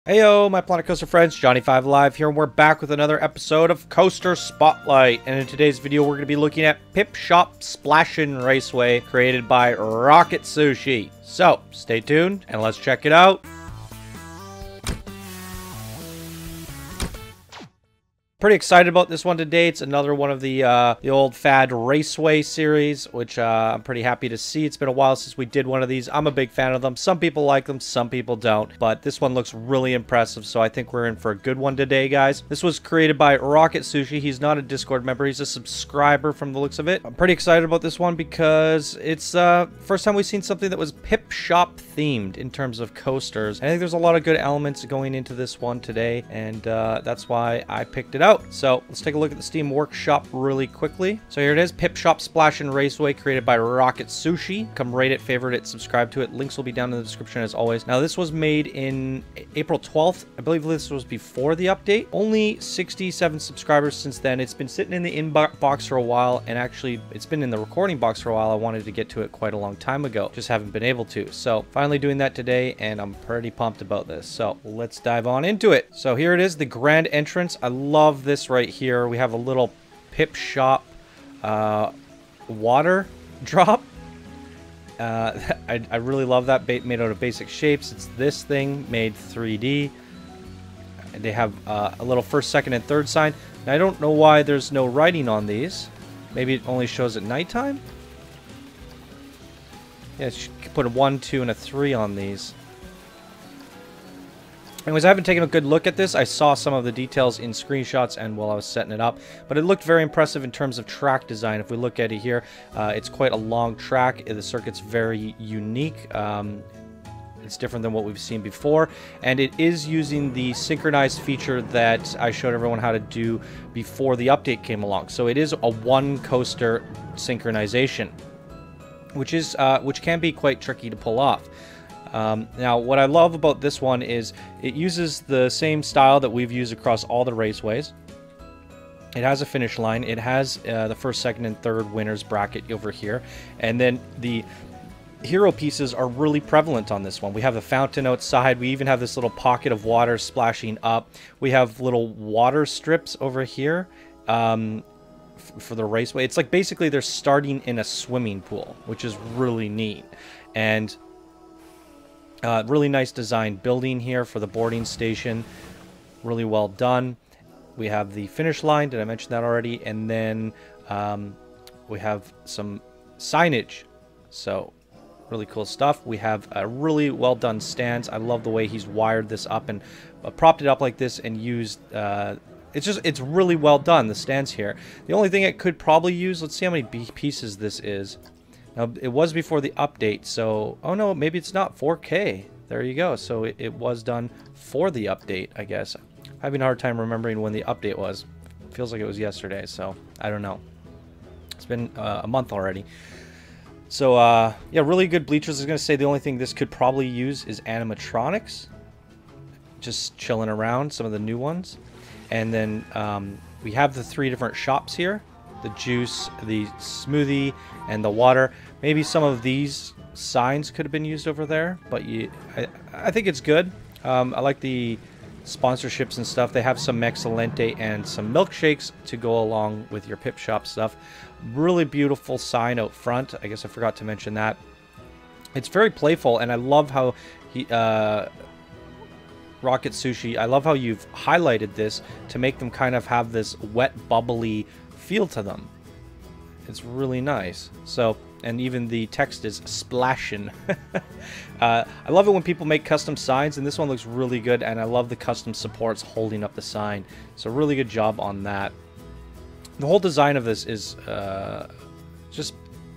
Heyo, my Planet Coaster friends, Johnny5 Live here, and we're back with another episode of Coaster Spotlight. And in today's video, we're going to be looking at Pipshot Splashin Raceway, created by Rocket Sushi. So, stay tuned, and let's check it out. Pretty excited about this one today. It's another one of the old fad Raceway series, which I'm pretty happy to see. It's been a while since we did one of these. I'm a big fan of them. Some people like them, some people don't. But this one looks really impressive, so I think we're in for a good one today, guys. This was created by Rocket Sushi. He's not a Discord member. He's a subscriber from the looks of it. I'm pretty excited about this one because it's first time we've seen something that was Pipshot themed in terms of coasters. I think there's a lot of good elements going into this one today, and that's why I picked it out. So let's take a look at the Steam Workshop really quickly. So here it is, Pipshot Splashin Raceway, created by Rocket Sushi. Come rate it, favorite it, subscribe to it. Links will be down in the description as always. Now this was made in April 12th. I believe this was before the update. Only 67 subscribers since then. It's been sitting in the inbox for a while, and actually it's been in the recording box for a while. I wanted to get to it quite a long time ago. Just haven't been able to. So finally doing that today, and I'm pretty pumped about this. So let's dive on into it. So here it is, the grand entrance. I love this right here. We have a little Pipshot water drop. I really love that, made out of basic shapes. It's this thing made 3D. They have a little first, second, and third sign. Now, I don't know why there's no writing on these. Maybe it only shows at nighttime. Yeah, you could put a 1, 2, and a 3 on these. Anyways, I haven't taken a good look at this. I saw some of the details in screenshots and while I was setting it up, but it looked very impressive in terms of track design. If we look at it here, it's quite a long track. The circuit's very unique. It's different than what we've seen before, and it is using the synchronized feature that I showed everyone how to do before the update came along. So it is a one coaster synchronization, which can be quite tricky to pull off. Now, what I love about this one is it uses the same style that we've used across all the raceways. It has a finish line. It has the first, second, and third winners bracket over here. And then the hero pieces are really prevalent on this one. We have the fountain outside. We even have this little pocket of water splashing up. We have little water strips over here for the raceway. It's like basically they're starting in a swimming pool, which is really neat. And really nice design building here for the boarding station. Really well done. We have the finish line. Did I mention that already? And then we have some signage. So really cool stuff. We have a really well done stands. I love the way he's wired this up and propped it up like this and used it's really well done, the stands here. The only thing it could probably use, let's see how many pieces this is. Now, it was before the update, so... Oh, no, maybe it's not 4K. There you go. So it was done for the update, I guess. I'm having a hard time remembering when the update was. It feels like it was yesterday, so I don't know. It's been a month already. So, yeah, really good bleachers. I was going to say the only thing this could probably use is animatronics. Just chilling around, some of the new ones. And then we have the 3 different shops here. The juice, the smoothie, and the water. Maybe some of these signs could have been used over there, but I think it's good. I like the sponsorships and stuff. They have some Excelente and some milkshakes to go along with your Pipshot stuff. Really beautiful sign out front. I guess I forgot to mention that. It's very playful, and I love how he... Rocket Sushi, I love how you've highlighted this to make them kind of have this wet, bubbly feel to them. It's really nice. So, and even the text is splashin'. I love it when people make custom signs, and this one looks really good, and I love the custom supports holding up the sign. So really good job on that. The whole design of this is just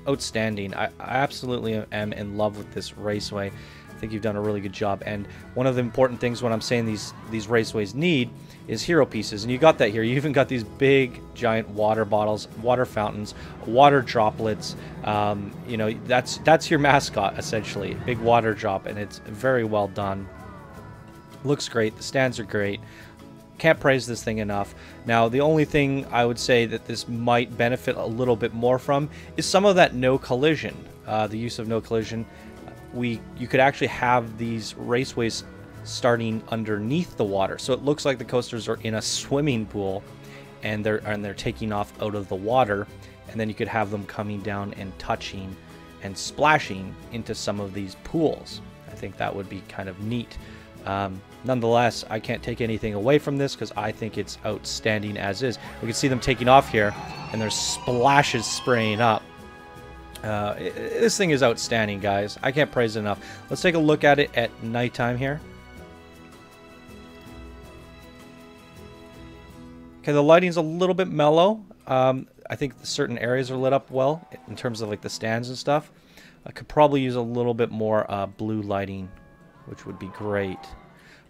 outstanding. I absolutely am in love with this raceway. I think you've done a really good job, and one of the important things when I'm saying these raceways need is hero pieces, and you got that here. You even got these big giant water bottles, water fountains, water droplets. You know, that's your mascot essentially, big water drop, and it's very well done. Looks great. The stands are great. Can't praise this thing enough. Now, the only thing I would say that this might benefit a little bit more from is some of that no collision. The use of no collision. You could actually have these raceways starting underneath the water. So it looks like the coasters are in a swimming pool, and they're taking off out of the water, and then you could have them coming down and touching and splashing into some of these pools. I think that would be kind of neat. Nonetheless, I can't take anything away from this because I think it's outstanding as is. We can see them taking off here, and there's splashes spraying up. This thing is outstanding, guys. I can't praise it enough. Let's take a look at it at nighttime here. Okay, the lighting's a little bit mellow. I think certain areas are lit up well in terms of like the stands and stuff. I could probably use a little bit more blue lighting, which would be great.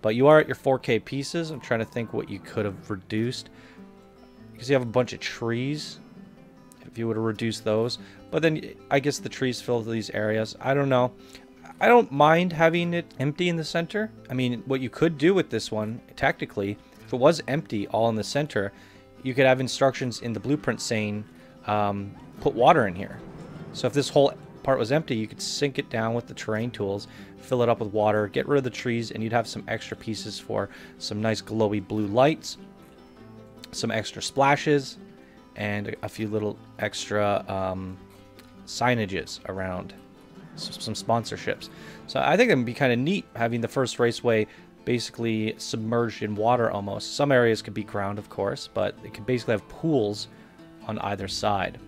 But you are at your 4K pieces. I'm trying to think what you could have reduced. Because you have a bunch of trees. If you would have reduced those. But then I guess the trees fill these areas. I don't know. I don't mind having it empty in the center. I mean, what you could do with this one, tactically, if it was empty all in the center, you could have instructions in the blueprint saying, put water in here. So if this whole part was empty, you could sink it down with the terrain tools, fill it up with water, get rid of the trees, and you'd have some extra pieces for some nice glowy blue lights, some extra splashes, and a few little extra signages around, some sponsorships. So I think it would be kind of neat having the first raceway basically submerged in water almost. Some areas could be ground, of course, but it could basically have pools on either side.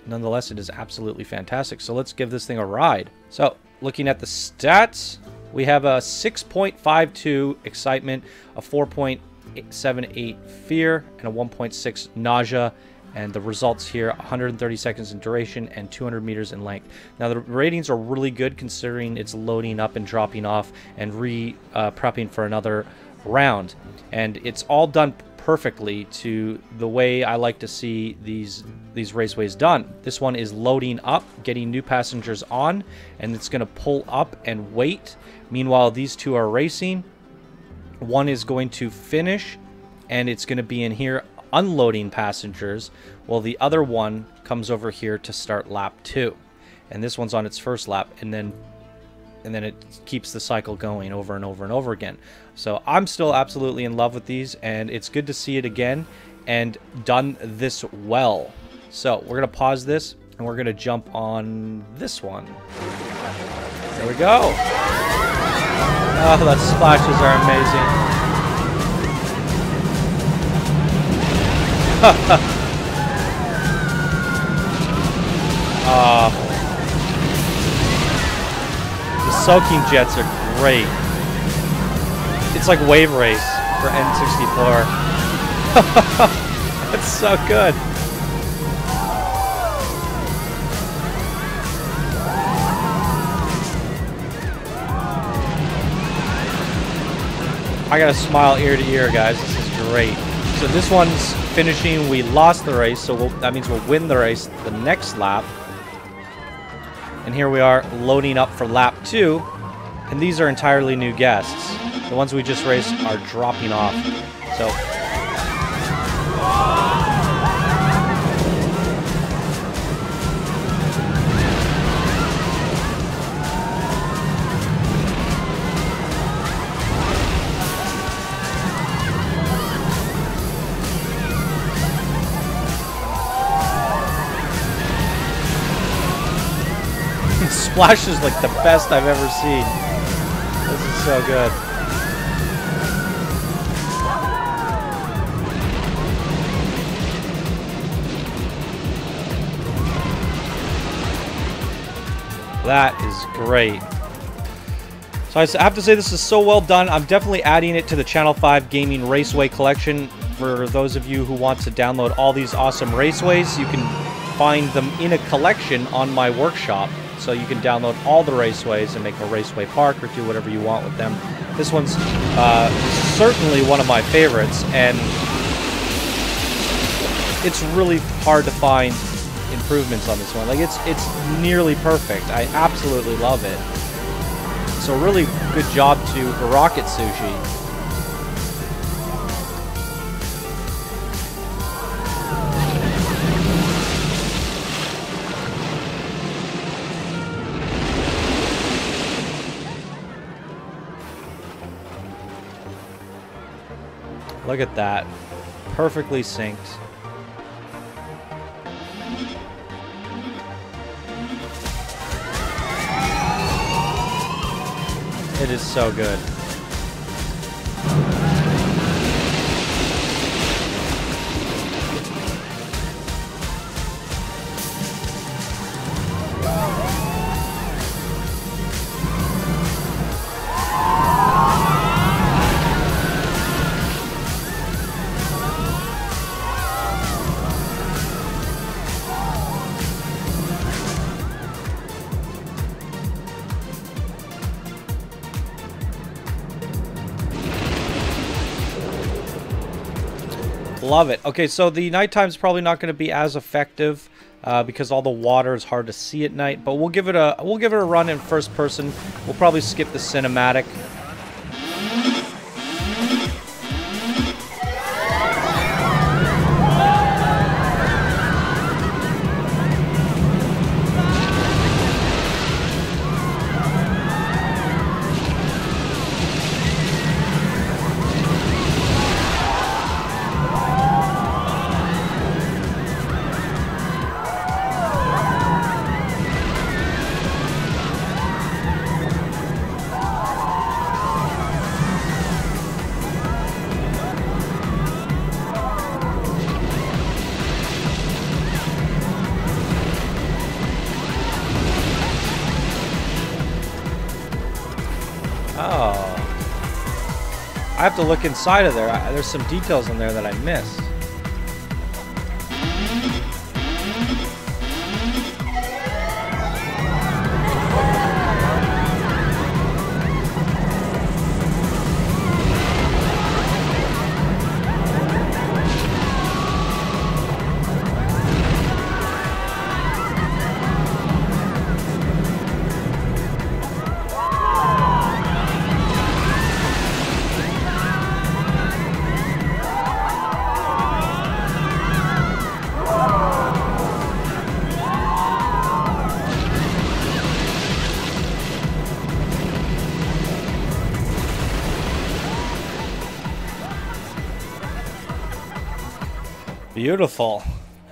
Nonetheless, it is absolutely fantastic. So let's give this thing a ride. So looking at the stats, we have a 6.52 excitement, a 4.78 fear, and a 1.6 nausea. And the results here, 130 seconds in duration and 200 meters in length. Now the ratings are really good considering it's loading up and dropping off and prepping for another round. And it's all done perfectly to the way I like to see these raceways done. This one is loading up, getting new passengers on, and it's going to pull up and wait. Meanwhile, these two are racing. One is going to finish, and it's going to be in here unloading passengers, while the other one comes over here to start lap 2. And this one's on its first lap, and then it keeps the cycle going over and over and over again. So I'm still absolutely in love with these, and it's good to see it again and done this well. So we're gonna pause this and we're gonna jump on this one. There we go. Oh, the splashes are amazing. The soaking jets are great. It's like Wave Race for N64. That's so good. I gotta smile ear to ear, guys. This is great. So this one's finishing. We lost the race, so that means we'll win the race the next lap. And here we are loading up for lap 2. And these are entirely new guests. The ones we just raced are dropping off. So Splash is like the best I've ever seen. This is so good. That is great. So I have to say this is so well done. I'm definitely adding it to the Channel 5 Gaming Raceway collection. For those of you who want to download all these awesome raceways, you can find them in a collection on my workshop. So you can download all the raceways and make a raceway park or do whatever you want with them. This one's certainly one of my favorites, and it's really hard to find improvements on this one. Like it's nearly perfect. I absolutely love it. So really good job to Rocket Sushi. Look at that. Perfectly synced. It is so good. Love it. Okay, so the nighttime's probably not going to be as effective because all the water is hard to see at night. But we'll give it a run in first person. We'll probably skip the cinematic. Oh. I have to look inside of there. There's some details in there that I missed. Beautiful.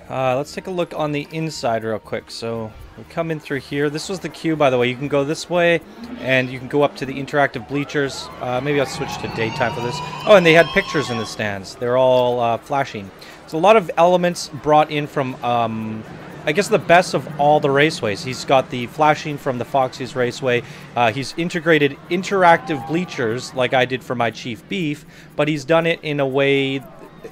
Let's take a look on the inside real quick. So we come in through here. This was the queue, by the way. You can go this way, and you can go up to the interactive bleachers. Maybe I'll switch to daytime for this. Oh, and they had pictures in the stands. They're all flashing. So a lot of elements brought in from, I guess, the best of all the raceways. He's got the flashing from the Foxy's Raceway. He's integrated interactive bleachers like I did for my Chief Beef, but he's done it in a way...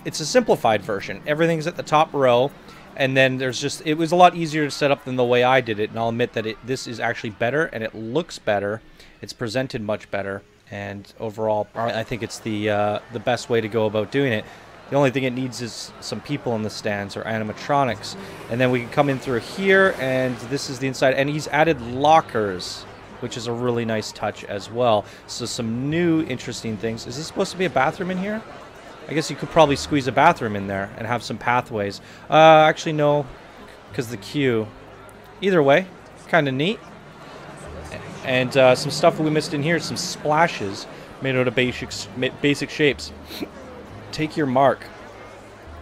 It's a simplified version. Everything's at the top row, and then there's just... It was a lot easier to set up than the way I did it, and I'll admit that this is actually better, and it looks better. It's presented much better, and overall, I think it's the best way to go about doing it. The only thing it needs is some people in the stands or animatronics. And then we can come in through here, and this is the inside. And he's added lockers, which is a really nice touch as well. So some new interesting things. Is this supposed to be a bathroom in here? I guess you could probably squeeze a bathroom in there and have some pathways. Actually, no, because the queue. Either way, kind of neat. And some stuff we missed in here, some splashes made out of basic shapes. Take your mark.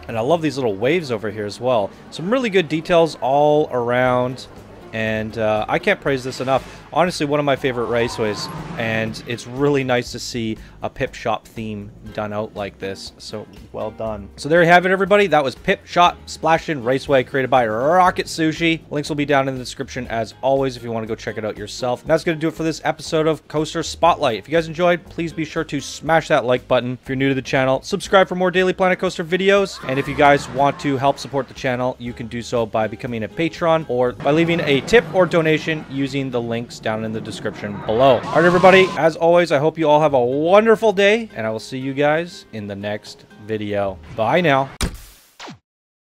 And I love these little waves over here as well. Some really good details all around. And I can't praise this enough. Honestly, one of my favorite raceways. And it's really nice to see a Pipshot theme done out like this. So, well done. So there you have it, everybody. That was Pipshot Splashin Raceway, created by Rocket Sushi. Links will be down in the description, as always, if you want to go check it out yourself. And that's going to do it for this episode of Coaster Spotlight. If you guys enjoyed, please be sure to smash that like button. If you're new to the channel, subscribe for more Daily Planet Coaster videos. And if you guys want to help support the channel, you can do so by becoming a patron or by leaving a tip or donation using the links down in the description below. All right, everybody, as always, I hope you all have a wonderful day, and I will see you guys in the next video. Bye now.